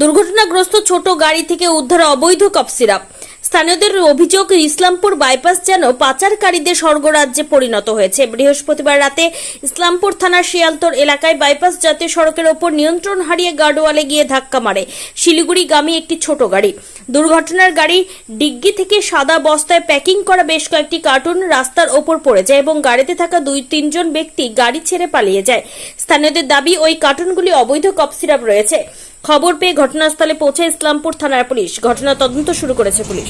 দুর্ঘটনাগ্রস্ত ছোট গাড়ি থেকে উদ্ধার অবৈধ কফ সিরাপ। স্থানীয়দের অভিযোগ, ইসলামপুর বাইপাস যেন পাচারকারীদের স্বর্গরাজ্যে পরিণত হয়েছে। বৃহস্পতিবার রাতে ইসলামপুর থানার শিয়ালতর এলাকায় বাইপাস জাতীয় সড়কের ওপর নিয়ন্ত্রণ হারিয়ে গার্ডওয়ালে গিয়ে ধাক্কা মারে শিলিগুড়িগামী একটি ছোট গাড়ি। দুর্ঘটনার গাড়ি ডিগ্গি থেকে সাদা বস্তায় প্যাকিং করা বেশ কয়েকটি কার্টুন রাস্তার ওপর পড়ে যায় এবং গাড়িতে থাকা 2-3 জন ব্যক্তি গাড়ি ছেড়ে পালিয়ে যায়। স্থানীয়দের দাবি, ওই কার্টুনগুলি অবৈধ কফ সিরাপ রয়েছে। খবর পেয়ে ঘটনাস্থলে পৌঁছে ইসলামপুর থানার পুলিশ। ঘটনা তদন্ত শুরু করেছে পুলিশ।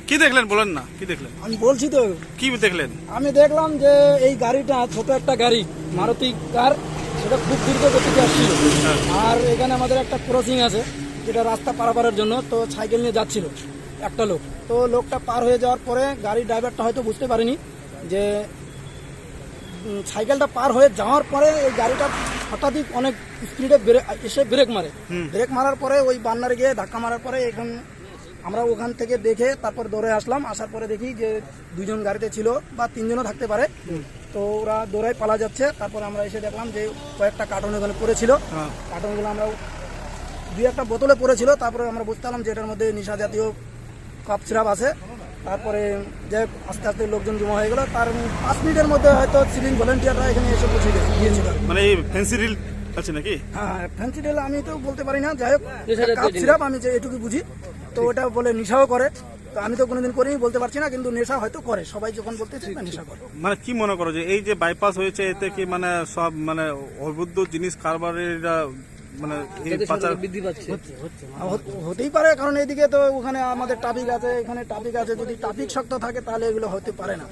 কি দেখলেন বলেন না, কি দেখলেন? আমি বলছি তো, কি দেখলেন? আমি দেখলাম যে এই গাড়িটা ছোট একটা গাড়ি, মারুতি কার, সেটা খুব দ্রুত গতিতে আসছিল। আর এখানে আমাদের একটা ক্রসিং আছে যেটা রাস্তা পারাপারের জন্য, তো সাইকেল নিয়ে যাচ্ছিল একটা লোক। তো লোকটা পার হয়ে যাওয়ার পরে গাড়ির ড্রাইভারটা হয়তো বুঝতে পারেনি যে সাইকেলটা পার হয়ে যাওয়ার পরে এই গাড়িটা হঠাৎই অনেক স্পিডে এসে ব্রেক মারে। ব্রেক মারার পরে ওই বান্নারে গিয়ে ধাক্কা মারার পরে এখন আমরা ওখান থেকে দেখে তারপর দৌড়ে আসলাম। আসার পরে দেখি যে 2 জন গাড়িতে ছিল বা 3 জনও থাকতে পারে। তো ওরা দৌড়ায় পালা যাচ্ছে। তারপরে আমরা এসে দেখলাম যে কয়েকটা কার্টন ওখানে পড়েছিল। কার্টনগুলো আমরা 2-1টা বোতলে পড়েছিল। তারপরে আমরা বুঝতে পারলাম যে এটার মধ্যে নেশা জাতীয় কফ সিরাপ আছে। তারপরে যে আস্তে আস্তে লোকজন জমা হয়ে গেল। তার 5 মিনিটের মধ্যে হয়তো সিভিং ভলেন্টিয়াররা এখানে এসে পৌঁছে গিয়েছিল। মানে এই ফ্যান্সি রিল আছে নাকি? হ্যাঁ, ফ্যান্সি রিল আমি তো বলতে পারি না, যাই হোক কফ সিরাপ আমি যে এটুকু বুঝি। তো ওটা বলে নেশাও করে। তো আমি তো কোনোদিন করিনি, বলতে পারছি না, কিন্তু নেশা হয়তো করে। সবাই যখন বলতেছে নেশা করে। মানে কি মনে করো যে এই যে বাইপাস হয়েছে, এতে কি মানে সব মানে অবৈধ জিনিস কারবারিরা মানে এই পাচার বৃদ্ধি পাচ্ছে? হতেই পারে, কারণ এদিকে তো ওখানে আমাদের ট্রাফিক আছে, এখানে ট্রাফিক আছে। যদি ট্রাফিক শক্ত থাকে তাহলে এগুলো হতে পারে না।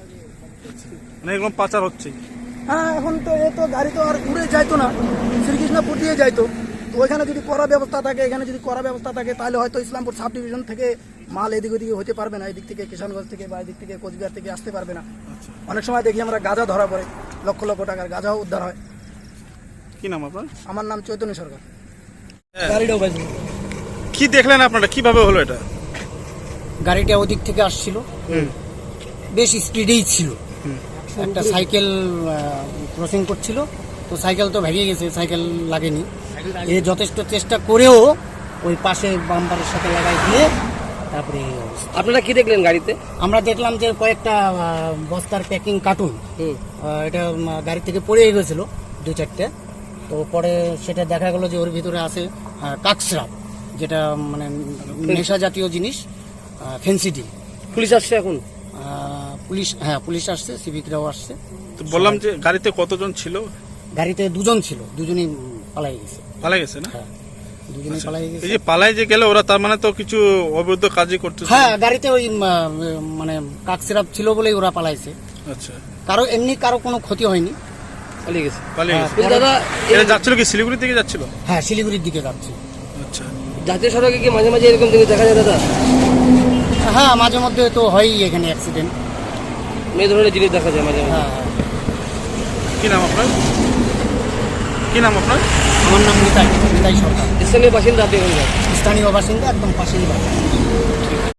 মানে এগুলো পাচার হচ্ছে। হ্যাঁ, এখন তো এ তো গাড়ি তো আর উড়ে যাইতো না, শ্রীকৃষ্ণপুর দিয়ে যাইতো। তো ওইখানে যদি কড়া ব্যবস্থা থাকে, এখানে যদি কড়া ব্যবস্থা থাকে, তাহলে হয়তো ইসলামপুর সাব ডিভিশন থেকে মাল এদিক ওদিকে হতে পারবে না। এদিক থেকে কিষানগঞ্জ থেকে বা এদিক থেকে কোচবিহার থেকে আসতে পারবে না। অনেক সময় দেখি আমরা গাঁজা ধরা পড়ে, লক্ষ লক্ষ টাকার গাঁজাও উদ্ধার হয়। কি নাম আপনার? আমার নাম চৈতন্য সরকার। গাড়িটাও বাজে। কি দেখলেন আপনারা, কিভাবে হলো এটা? গাড়িটা ওদিক থেকে আসছিল, বেশ স্পিডেই ছিল। একটা সাইকেল ক্রসিং করছিল, তো সাইকেল তো ভেঙে গেছে, সাইকেল লাগেনি। এ যথেষ্ট চেষ্টা করেও ওই পাশে বাম্পারের সাথে লাগাই দিয়ে তারপরে। আপনারা কি দেখলেন গাড়িতে? আমরা দেখলাম যে কয়েকটা বস্তার প্যাকিং কার্টুন এটা গাড়ি থেকে পড়ে গেছিল 2-4টে। তো পরে সেটা দেখা গেল যে ওর ভিতরে আছে কাকসরাপ, যেটা মানে নেশা জাতীয় জিনিস, ফেন্সিডিল। পুলিশ আসছে এখন? পুলিশ, হ্যাঁ পুলিশ আসছে, সিভিকরাও আসছে। তো বললাম যে গাড়িতে কতজন ছিল? গাড়িতে 2 জন ছিল, 2জনই পালাই গেছে। পালাই গেছে না? হ্যাঁ, 2জনই পালাই গেছে। এই যে পালাই যে গেল ওরা, তার মানে তো কিছু অবৈধ কাজই করতে। হ্যাঁ, গাড়িতে ওই মানে কাক সিরাপ ছিল বলেই ওরা পালাইছে। আচ্ছা, কারো কোনো ক্ষতি হয়নি, পালিয়ে গেছে। পালিয়ে গেছে। দাদা, এটা যাচ্ছিল কি শিলিগুড়ি থেকে যাচ্ছিল? হ্যাঁ, শিলিগুড়ির দিকে যাচ্ছে। আচ্ছা, জাতীয় সড়কে কি মাঝে মাঝে এরকম জিনিস দেখা যায় দাদা? হ্যাঁ, মাঝে মধ্যে তো হয়ই এখানে অ্যাক্সিডেন্ট, এই ধরনের জিনিস দেখা যায় মাঝে মাঝে। হ্যাঁ। কি নাম আপনার? কি নাম আপনার? আমার নাম নিতাই সরকার। স্থানীয় বাসিন্দা আপনি? স্থানীয় বাসিন্দা, একদম পাশেই বাসা।